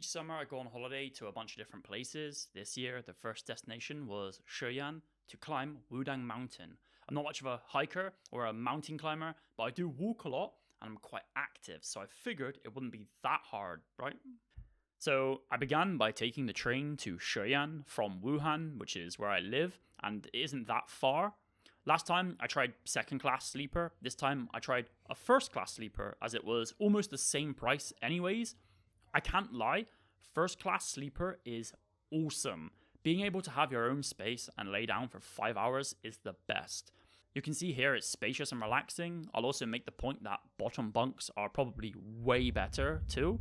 Each summer I go on holiday to a bunch of different places. This year, the first destination was Sheyan to climb Wudang Mountain. I'm not much of a hiker or a mountain climber, but I do walk a lot and I'm quite active, so I figured it wouldn't be that hard, right? So I began by taking the train to Sheyan from Wuhan, which is where I live, and it isn't that far. Last time I tried second class sleeper. This time I tried a first class sleeper, as it was almost the same price anyways. I can't lie, first class sleeper is awesome. Being able to have your own space and lay down for 5 hours is the best. You can see here it's spacious and relaxing. I'll also make the point that bottom bunks are probably way better too.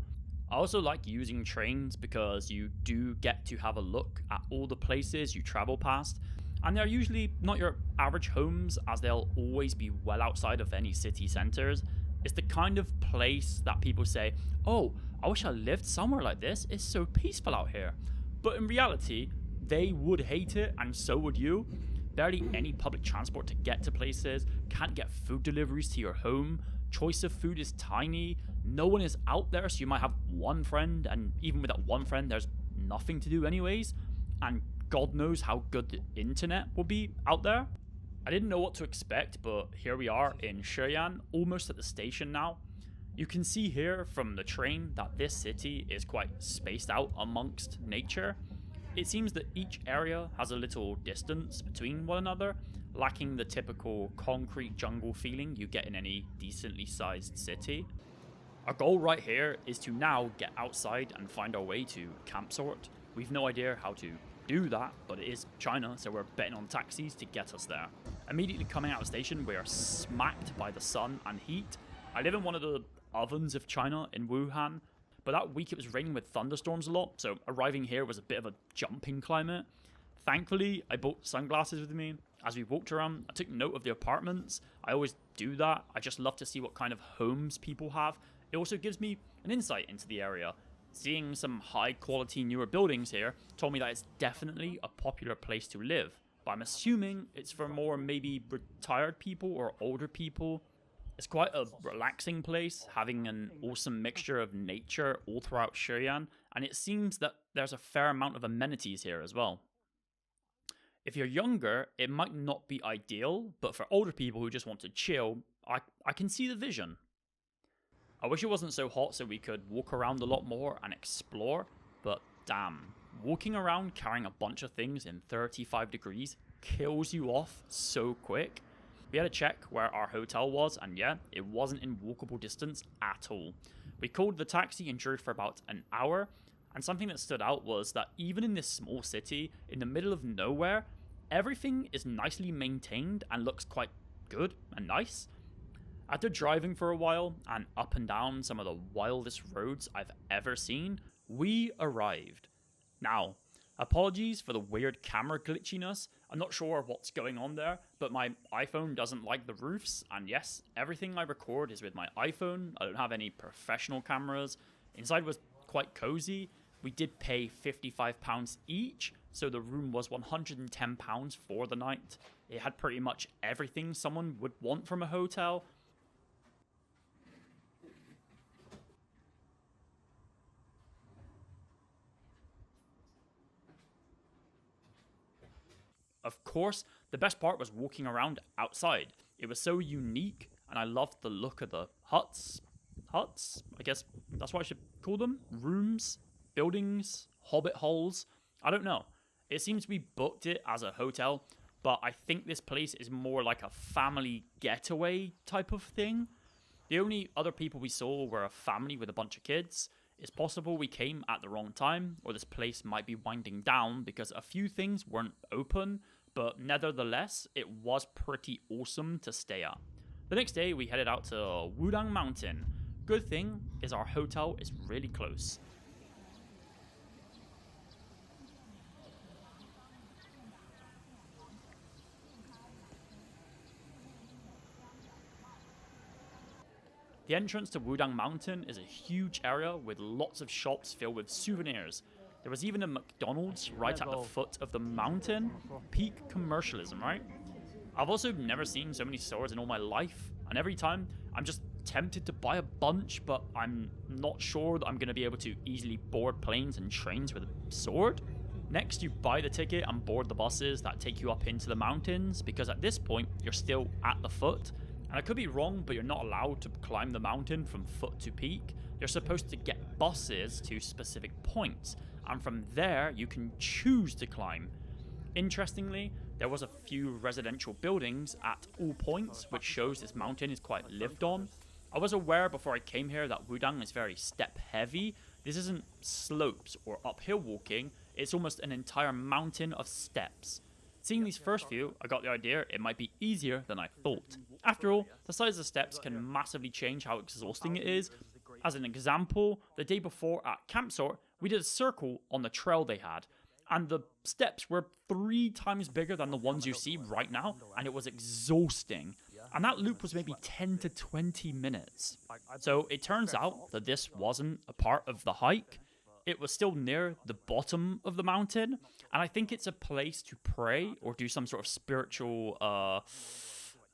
I also like using trains because you do get to have a look at all the places you travel past, and they're usually not your average homes, as they'll always be well outside of any city centres. It's the kind of place that people say, oh, I wish I lived somewhere like this, it's so peaceful out here. But in reality, they would hate it, and so would you. Barely any public transport to get to places, can't get food deliveries to your home, choice of food is tiny, no one is out there, so you might have one friend, and even with that one friend, there's nothing to do anyways, and God knows how good the internet will be out there. I didn't know what to expect, but here we are in Sheyan, almost at the station now. You can see here from the train that this city is quite spaced out amongst nature. It seems that each area has a little distance between one another, lacking the typical concrete jungle feeling you get in any decently sized city. Our goal right here is to now get outside and find our way to Camp Sort. We've no idea how to do that, but it is China, so we're betting on taxis to get us there. Immediately coming out of the station, we are smacked by the sun and heat. I live in one of the ovens of China in Wuhan, but that week it was raining with thunderstorms a lot, so arriving here was a bit of a jumping climate. Thankfully, I brought sunglasses with me. As we walked around, I took note of the apartments. I always do that. I just love to see what kind of homes people have. It also gives me an insight into the area. Seeing some high quality newer buildings here told me that it's definitely a popular place to live, but I'm assuming it's for more maybe retired people or older people. It's quite a relaxing place, having an awesome mixture of nature all throughout Sheyan, and it seems that there's a fair amount of amenities here as well. If you're younger, it might not be ideal, but for older people who just want to chill, I can see the vision. I wish it wasn't so hot so we could walk around a lot more and explore, but damn, walking around carrying a bunch of things in 35 degrees kills you off so quick. We had to check where our hotel was, and yeah, it wasn't in walkable distance at all. We called the taxi and drove for about an hour, and something that stood out was that even in this small city, in the middle of nowhere, everything is nicely maintained and looks quite good and nice. After driving for a while and up and down some of the wildest roads I've ever seen, we arrived. Now, apologies for the weird camera glitchiness. I'm not sure what's going on there, but my iPhone doesn't like the roofs, and yes, everything I record is with my iPhone. I don't have any professional cameras. Inside was quite cozy. We did pay £55 each, so the room was £110 for the night. It had pretty much everything someone would want from a hotel. Of course, the best part was walking around outside. It was so unique, and I loved the look of the huts? I guess that's what I should call them? Rooms? Buildings? Hobbit holes? I don't know. It seems we booked it as a hotel, but I think this place is more like a family getaway type of thing. The only other people we saw were a family with a bunch of kids. It's possible we came at the wrong time, or this place might be winding down because a few things weren't open, but nevertheless, it was pretty awesome to stay at. The next day, we headed out to Wudang Mountain. Good thing is our hotel is really close. The entrance to Wudang Mountain is a huge area with lots of shops filled with souvenirs. There was even a McDonald's right at the foot of the mountain. Peak commercialism, right? I've also never seen so many stores in all my life, and every time I'm just tempted to buy a bunch, but I'm not sure that I'm going to be able to easily board planes and trains with a sword. Next, you buy the ticket and board the buses that take you up into the mountains, because at this point, you're still at the foot. And I could be wrong, but you're not allowed to climb the mountain from foot to peak. You're supposed to get buses to specific points, and from there, you can choose to climb. Interestingly, there was a few residential buildings at all points, which shows this mountain is quite lived on. I was aware before I came here that Wudang is very step heavy. This isn't slopes or uphill walking, it's almost an entire mountain of steps. Seeing these first few, I got the idea it might be easier than I thought. After all, the size of the steps can massively change how exhausting it is. As an example, the day before at Camp Sort, we did a circle on the trail they had, and the steps were 3 times bigger than the ones you see right now, and it was exhausting. And that loop was maybe 10 to 20 minutes. So it turns out that this wasn't a part of the hike. It was still near the bottom of the mountain, and I think it's a place to pray or do some sort of spiritual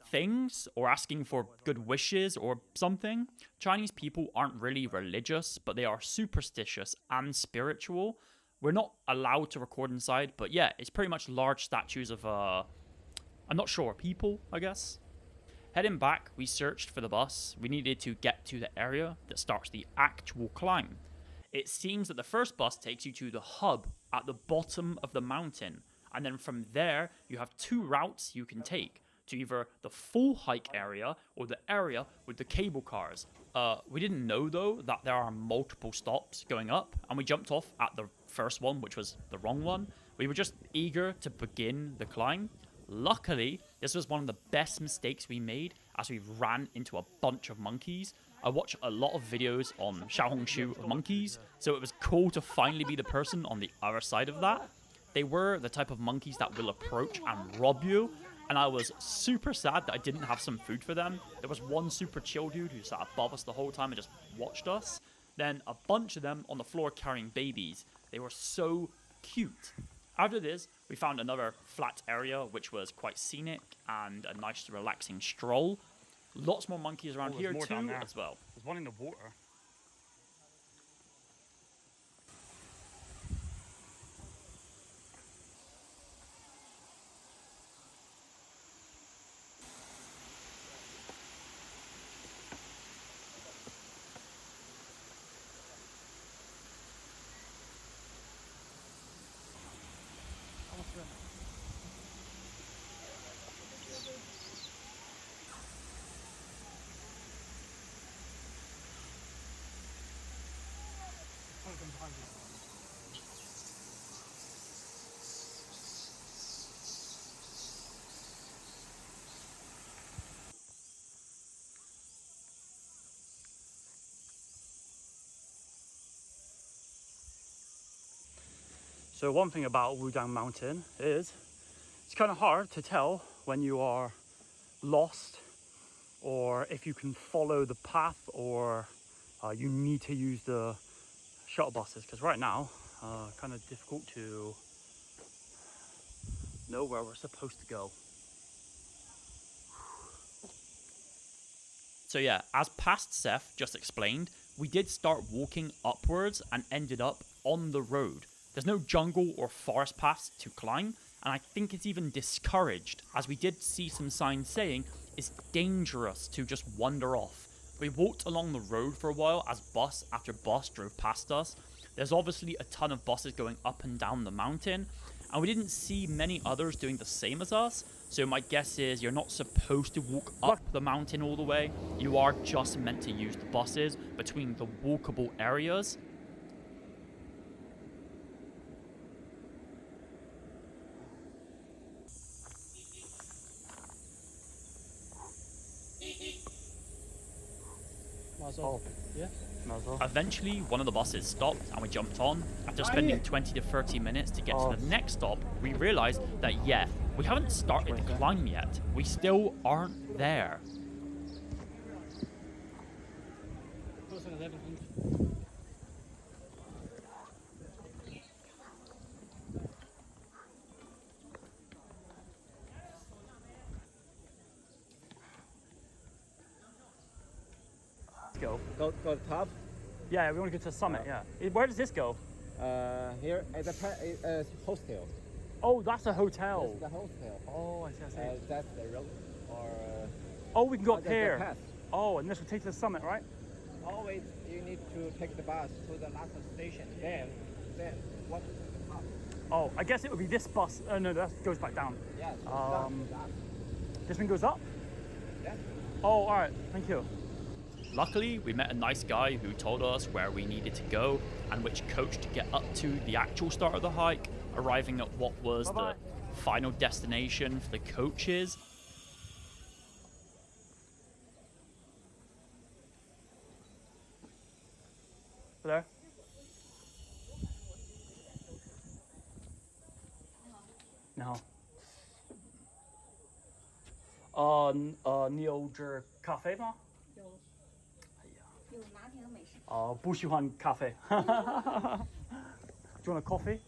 things, or asking for good wishes or something. Chinese people aren't really religious, but they are superstitious and spiritual. We're not allowed to record inside, but yeah, it's pretty much large statues of, I'm not sure, people, I guess. Heading back, we searched for the bus. We needed to get to the area that starts the actual climb. It seems that the first bus takes you to the hub at the bottom of the mountain, and then from there, you have 2 routes you can take to either the full hike area or the area with the cable cars. We didn't know though that there are multiple stops going up, and we jumped off at the first one, which was the wrong one. We were just eager to begin the climb. Luckily, this was one of the best mistakes we made, as we ran into a bunch of monkeys. I watch a lot of videos on Xiaohongshu of monkeys, so it was cool to finally be the person on the other side of that. They were the type of monkeys that will approach and rob you, and I was super sad that I didn't have some food for them. There was one super chill dude who sat above us the whole time and just watched us. Then a bunch of them on the floor carrying babies. They were so cute. After this, we found another flat area which was quite scenic and a nice relaxing stroll. Lots more monkeys around here too as well. There's one in the water. So one thing about Wudang Mountain is it's kind of hard to tell when you are lost, or if you can follow the path, or you need to use the shuttle buses, because right now kind of difficult to know where we're supposed to go. So yeah, as past Seth just explained, we did start walking upwards and ended up on the road. There's no jungle or forest paths to climb, and I think it's even discouraged, as we did see some signs saying it's dangerous to just wander off. We walked along the road for a while as bus after bus drove past us. There's obviously a ton of buses going up and down the mountain, and we didn't see many others doing the same as us, so my guess is you're not supposed to walk up the mountain all the way. You are just meant to use the buses between the walkable areas. Oh, yeah. Eventually, one of the buses stopped and we jumped on. After spending 20 to 30 minutes to get to the next stop, we realized that, yeah, we haven't started the climb yet. We still aren't there. go? Go to top. Yeah, we want to go to the summit. Yeah. Where does this go? Here at the hostel. Oh, that's a hotel. That's the hostel. Oh, I see. I see. That's the road. Or Oh, we can go up that's the here. path. Oh, and this will take to the summit, right? Always you need to take the bus to the last station. Then walk to the top. Oh, I guess it would be this bus. Oh no, that goes back down. Yes. This one goes up. Yeah. Oh, all right. Thank you. Luckily, we met a nice guy who told us where we needed to go and which coach to get up to the actual start of the hike, arriving at what was Bye-bye. the final destination for the coaches. There. 你好。你有这咖啡吗？有哎呀，有拿铁和美式。不喜欢咖啡。Do you want a coffee?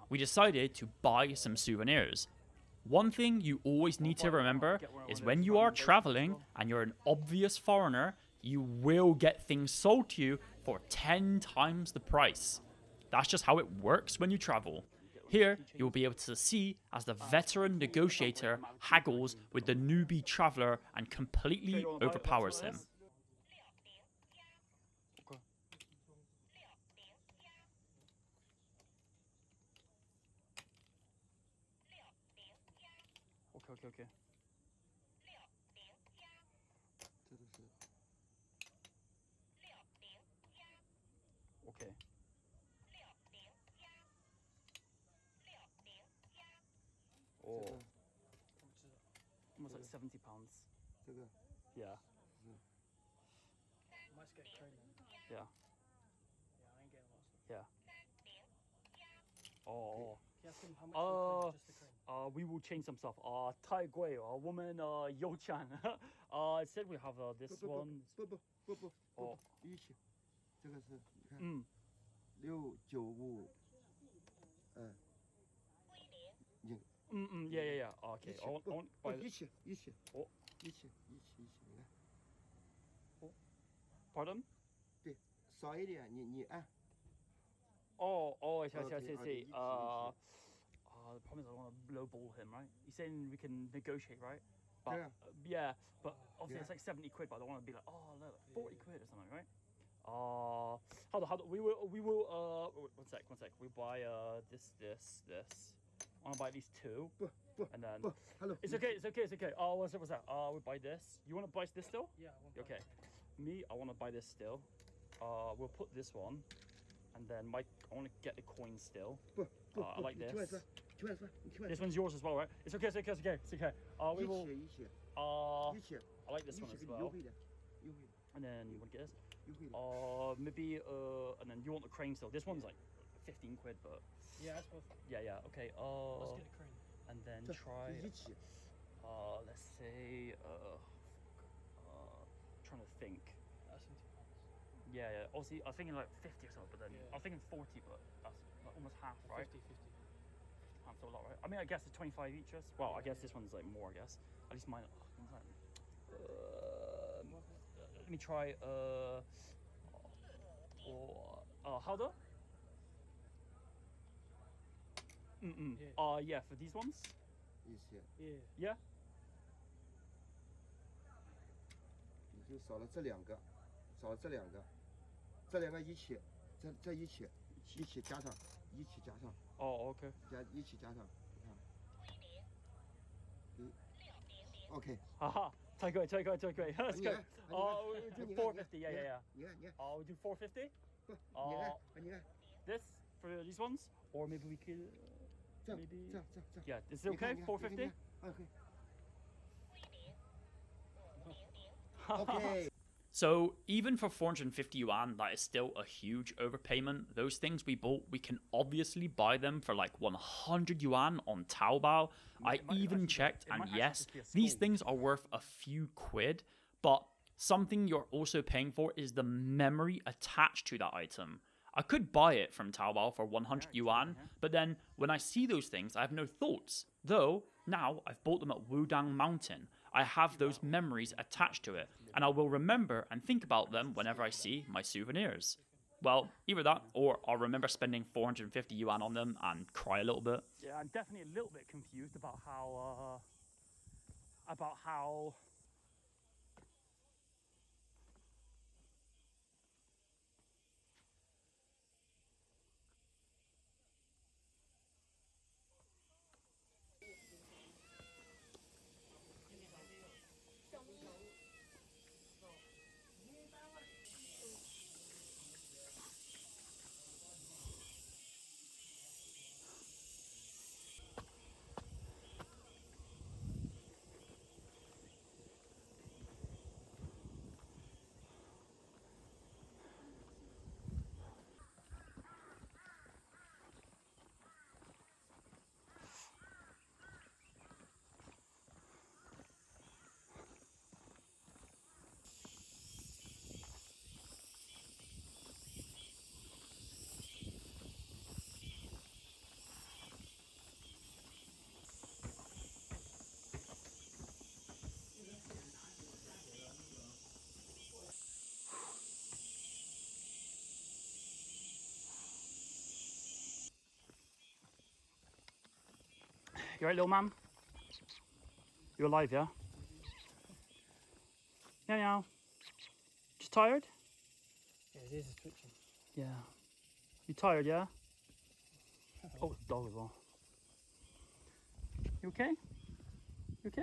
We decided to buy some souvenirs. One thing you always need to remember is when you are traveling and you're an obvious foreigner, you will get things sold to you for 10 times the price. That's just how it works when you travel. Here, you'll be able to see as the veteran negotiator haggles with the newbie traveler and completely overpowers him. Okay. Okay. Oh. Almost like £70. 这个 Yeah. Must get credit. Yeah. Yeah, I ain't getting lost. Yeah. Oh. Can you ask him how much for the credit? Just the credit. We will change some stuff. 太贵了，我们有钱。It said we have this one. 不，一起，这个是你看695，Yeah. Okay. I want buy 一起，你看， Pardon? 对，少一点，你按。Oh, I see. Okay, The problem is I don't want to lowball him, right? He's saying we can negotiate, right? Yeah. Yeah, but obviously Yeah. it's like 70 quid, but I don't want to be like, oh, look, 40 quid or something, right? Hold on, we will, one sec. We buy, this. I want to buy at least 2, and then, Hello. it's okay. What's that? We buy this. You want to buy this still? Yeah, I want Okay. Me, I want to buy this still. We'll put this one, and then I want to get the coin still. I like this. This one's yours as well, right? It's okay. We will. 一起， I like this one as well. 优惠的。 And then you want to get this? Maybe. And then you want the crane still. This one's like 15 quid, but Yeah, I suppose. yeah. Okay. Let's get a credit. And then try. 一起， Let's say. Trying to think. That's £70. Yeah. Obviously, I was thinking like 50 or something, but then Yeah. I was thinking 40, but that's like almost half, right? 50. That's a lot, right? I mean, I guess it's 25 each. Well, I guess this one's like more. I guess at least mine. Let me try. How do? Yeah. For these ones. 一起， Yeah. 你就少了这两个，这两个一起，这一起加上，Oh, okay. 一起加上，你看。OK。 Haha. Take great. Let's go. Oh, We do 450. Yeah. 你看， We do 450. 你看， This for these ones, or maybe we could. 这 Maybe. 这。 Yeah. Is it okay? 450. OK。 So even for 450 yuan, that is still a huge overpayment. Those things we bought, we can obviously buy them for like 100 yuan on Taobao. I even checked, and yes, these things are worth a few quid, but something you're also paying for is the memory attached to that item. I could buy it from Taobao for 100 yuan, but then when I see those things, I have no thoughts. Though, now I've bought them at Wudang Mountain. I have those memories attached to it, and I will remember and think about them whenever I see my souvenirs. Well, either that, or I'll remember spending 450 yuan on them and cry a little bit. Yeah, I'm definitely a little bit confused about how you right, little man? You alive, yeah? Meow meow. Just tired? Yeah, his ears is twitching. Yeah. You tired, yeah? Oh, it's a dog as well. You okay? You okay?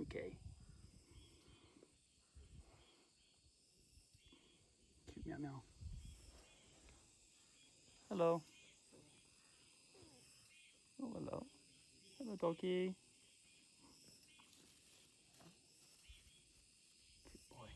Okay. Cute meow meow. Hello. Oh, hello. Hello, doggy. Good boy.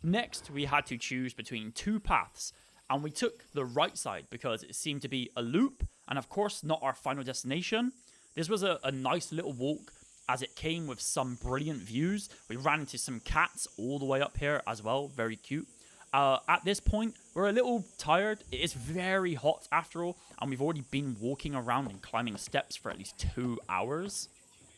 Next, we had to choose between two paths, and we took the right side because it seemed to be a loop, and of course not our final destination. This was a nice little walk, as it came with some brilliant views. We ran into some cats all the way up here as well, very cute. At this point, we're a little tired. It is very hot after all, and we've already been walking around and climbing steps for at least 2 hours.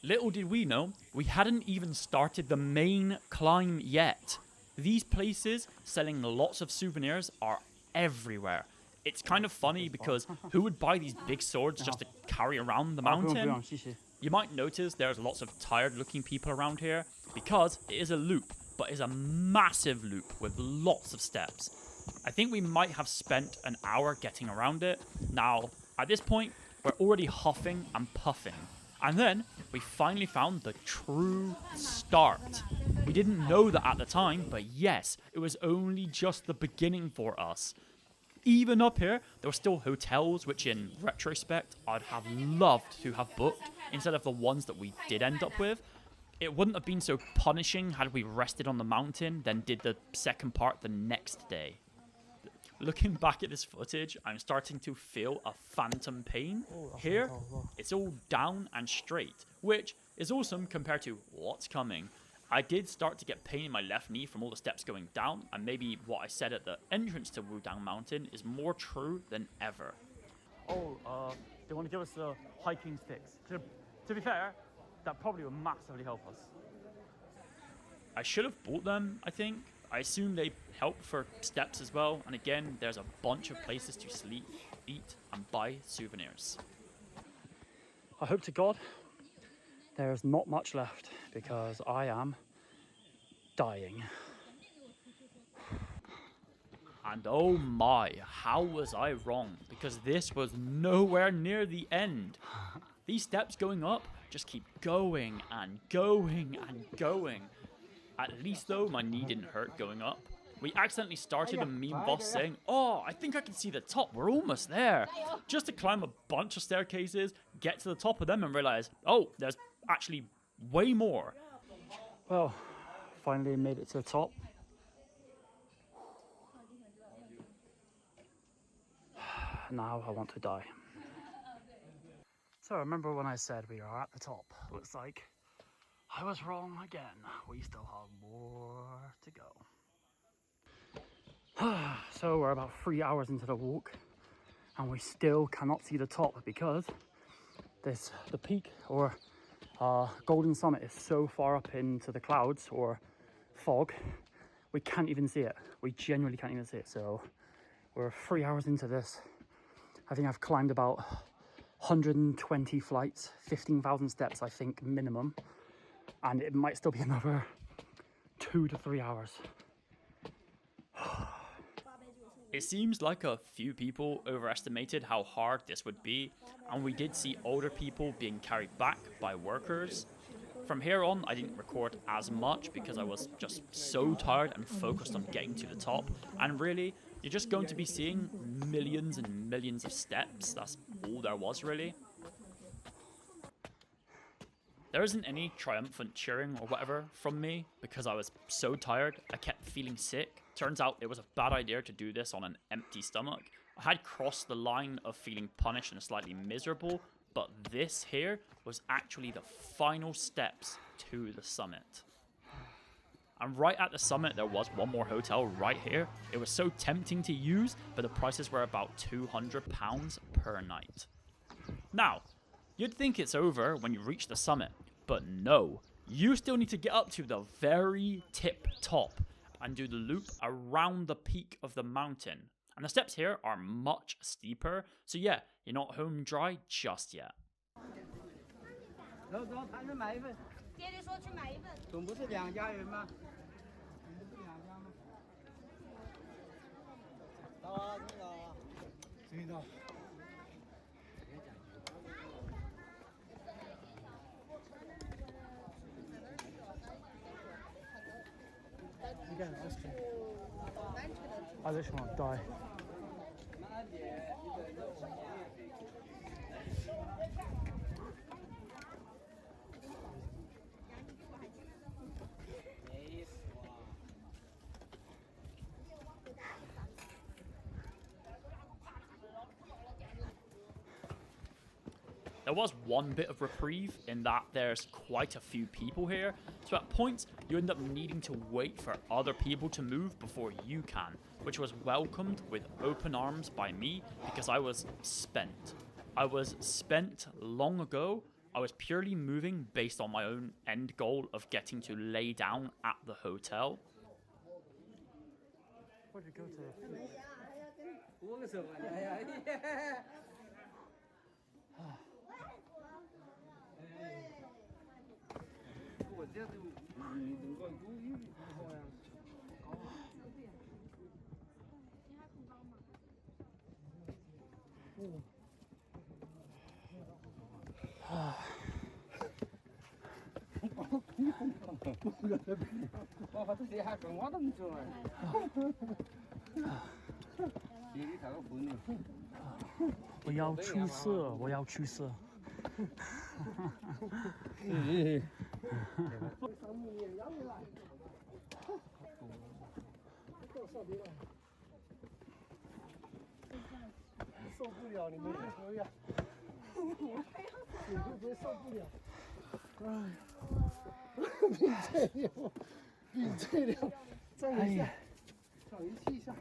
Little did we know, we hadn't even started the main climb yet. These places selling lots of souvenirs are everywhere. It's kind of funny because who would buy these big swords just to carry around the mountain? You might notice there's lots of tired looking people around here because it is a loop, but it's a massive loop with lots of steps. I think we might have spent an hour getting around it. Now, at this point, we're already huffing and puffing. And then we finally found the true start. We didn't know that at the time, but yes, it was only just the beginning for us. Even up here, there were still hotels, which in retrospect, I'd have loved to have booked instead of the ones that we did end up with. It wouldn't have been so punishing had we rested on the mountain, then did the second part the next day. Looking back at this footage, I'm starting to feel a phantom pain. Here, it's all down and straight, which is awesome compared to what's coming. I did start to get pain in my left knee from all the steps going down, and maybe what I said at the entrance to Wudang Mountain is more true than ever. Oh, they want to give us the hiking sticks. To be fair, that probably would massively help us. I should have bought them, I think. I assume they help for steps as well, and again, there's a bunch of places to sleep, eat, and buy souvenirs. I hope to God there's not much left because I am dying. And oh my, how was I wrong? Because this was nowhere near the end. These steps going up just keep going and going and going. At least though, my knee didn't hurt going up. We accidentally started a meme boss saying, "Oh, I think I can see the top, we're almost there." Just to climb a bunch of staircases, get to the top of them and realize, oh, there's actually way more. Well, finally made it to the top. Now I want to die. So remember when I said we are at the top? Looks like I was wrong again. We still have more to go. So we're about 3 hours into the walk and we still cannot see the top because the peak, or Golden Summit is so far up into the clouds or fog, we can't even see it. We genuinely can't even see it. So we're 3 hours into this. I think I've climbed about 120 flights, 15,000 steps, I think, minimum. And it might still be another 2 to 3 hours. It seems like a few people overestimated how hard this would be, and we did see older people being carried back by workers. From here on, I didn't record as much because I was just so tired and focused on getting to the top. And really, you're just going to be seeing millions and millions of steps. That's all there was, really. There isn't any triumphant cheering or whatever from me because I was so tired. I kept feeling sick. Turns out it was a bad idea to do this on an empty stomach. I had crossed the line of feeling punished and slightly miserable, but this here was actually the final steps to the summit. And right at the summit, there was one more hotel right here. It was so tempting to use, but the prices were about £200 per night. Now, you'd think it's over when you reach the summit, but no. You still need to get up to the very tip top and do the loop around the peak of the mountain. And the steps here are much steeper, so yeah, you're not home dry just yet. 走走，谈着买一份。爹爹说去买一份。总不是2家人吗？总不是2家吗？到啊，终于到啊！终于到。Again, ice cream. I literally want to die. There was one bit of reprieve in that there's quite a few people here, so at points you end up needing to wait for other people to move before you can, which was welcomed with open arms by me because I was spent. I was spent long ago. I was purely moving based on my own end goal of getting to lay down at the hotel. Where'd you go to? 我个手啊！哎呀，我这都能够注意好呀。我这底下跟我都没走啊。你看个混了。我要出色，我要出色。受不了，你们这球呀！你会不会受不了？哎呀，病这样，站一下，躺一气一下。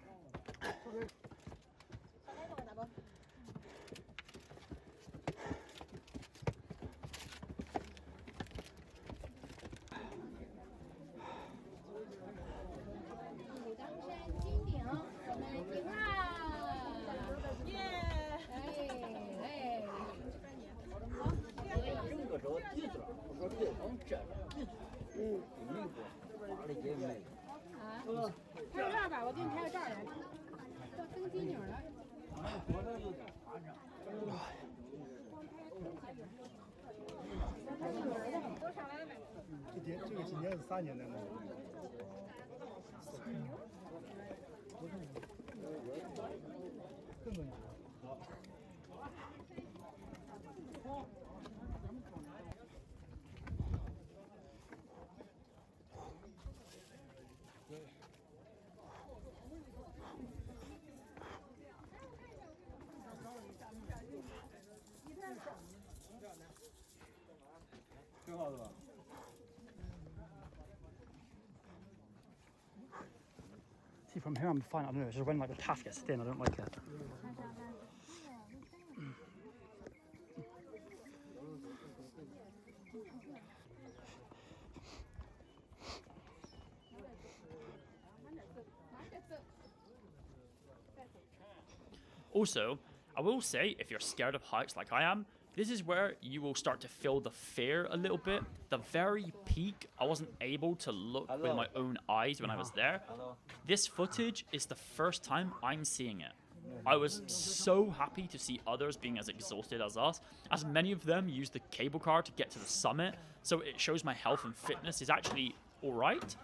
拍个照吧，我给你拍个照来。到登机钮了。这个今年是3年的了。这么难。挺好的吧？ See, from here I'm fine. I don't know. It's just when like the path gets thin, I don't like it. Also, I will say, if you're scared of heights like I am, this is where you will start to feel the fear a little bit. The very peak, I wasn't able to look with my own eyes when I was there. This footage is the first time I'm seeing it. I was so happy to see others being as exhausted as us, as many of them use the cable car to get to the summit, so it shows my health and fitness is actually alright.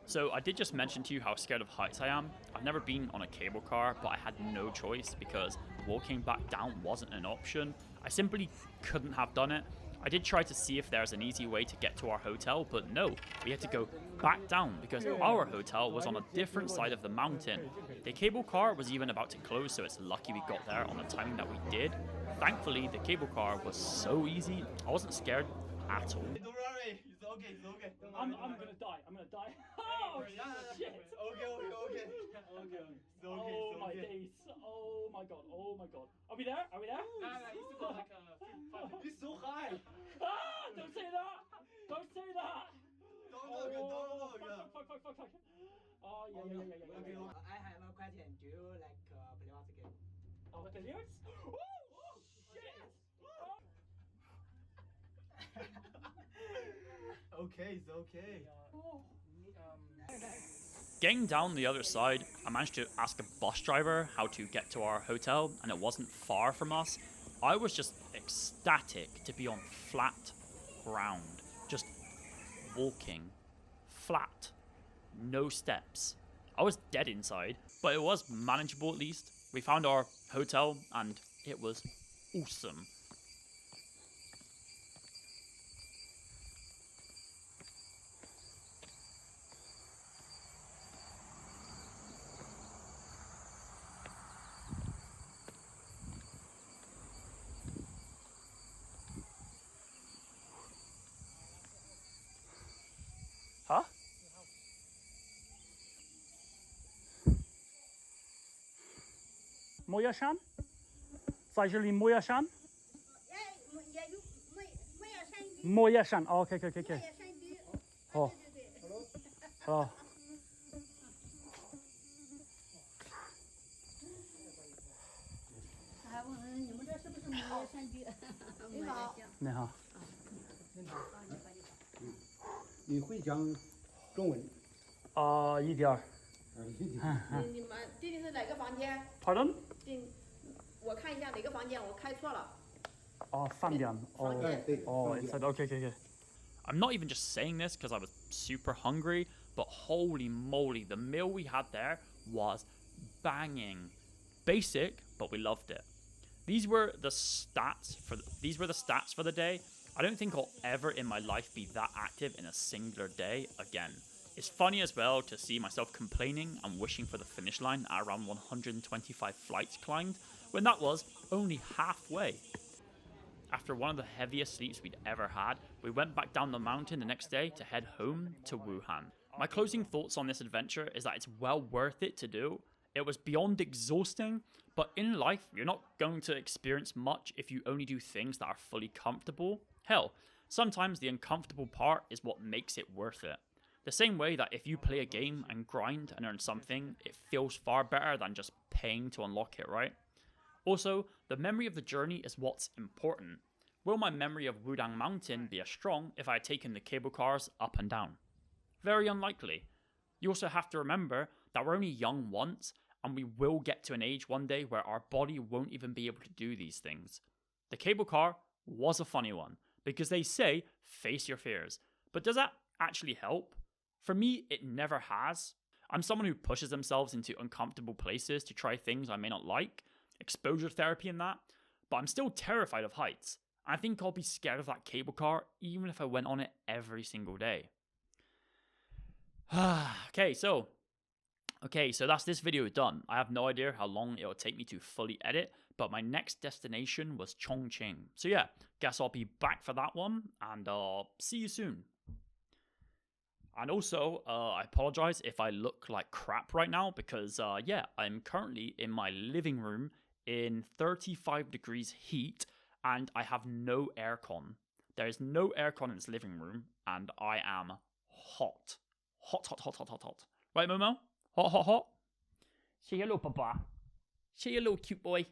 So I did just mention to you how scared of heights I am. I've never been on a cable car, but I had no choice because walking back down wasn't an option. I simply couldn't have done it. I did try to see if there's an easy way to get to our hotel, but no, we had to go back down because our hotel was on a different side of the mountain. The cable car was even about to close, so it's lucky we got there on the timing that we did. Thankfully, the cable car was so easy, I wasn't scared at all. Don't worry, it's okay, it's okay. I'm gonna die. I'm gonna die. Oh shit! Okay. Oh my days! Oh my god! Oh my god! Are we there? Are we there? It's so high. Ah! Don't say that! Don't say that! Don't look. Fuck. Oh yeah. I have a question. Do you like play what's game? Oh, billiards? Oh shit! Okay, it's okay. Getting down the other side, I managed to ask a bus driver how to get to our hotel, and it wasn't far from us. I was just ecstatic to be on flat ground, just walking, flat, no steps. I was dead inside, but it was manageable at least. We found our hotel, and it was awesome. Huh? Moya Shan? 在这里 Moya Shan? 没有山鱼， Moya Shan. Oh, okay. 没有山鱼。哦对。 Hello. 还问你们这是不是没有山鱼？你好。你好。你会讲中文？一点儿。你们弟弟是哪个房间？ Pardon? 我看一下哪个房间，我开错了。饭店。对。it's like okay. I'm not even just saying this because I was super hungry, but holy moly, the meal we had there was banging. Basic, but we loved it. These were the stats for the day. I don't think I'll ever in my life be that active in a singular day again. It's funny as well to see myself complaining and wishing for the finish line at around 125 flights climbed, when that was only halfway. After one of the heaviest sleeps we'd ever had, we went back down the mountain the next day to head home to Wuhan. My closing thoughts on this adventure is that it's well worth it to do. It was beyond exhausting, but in life, you're not going to experience much if you only do things that are fully comfortable. Hell, sometimes the uncomfortable part is what makes it worth it. The same way that if you play a game and grind and earn something, it feels far better than just paying to unlock it, right? Also, the memory of the journey is what's important. Will my memory of Wudang Mountain be as strong if I had taken the cable cars up and down? Very unlikely. You also have to remember that we're only young once, and we will get to an age one day where our body won't even be able to do these things. The cable car was a funny one, because they say face your fears. But does that actually help? For me, it never has. I'm someone who pushes themselves into uncomfortable places to try things I may not like, exposure therapy and that, but I'm still terrified of heights. I think I'll be scared of that cable car even if I went on it every single day. Okay, so that's this video done. I have no idea how long it'll take me to fully edit, but my next destination was Chongqing. So yeah, guess I'll be back for that one, and I'll see you soon. And also, I apologize if I look like crap right now because, I'm currently in my living room in 35 degrees heat and I have no aircon. There is no aircon in this living room and I am hot. Hot. Right, Momo? Hot. Say hello, Papa. Show your little cute boy.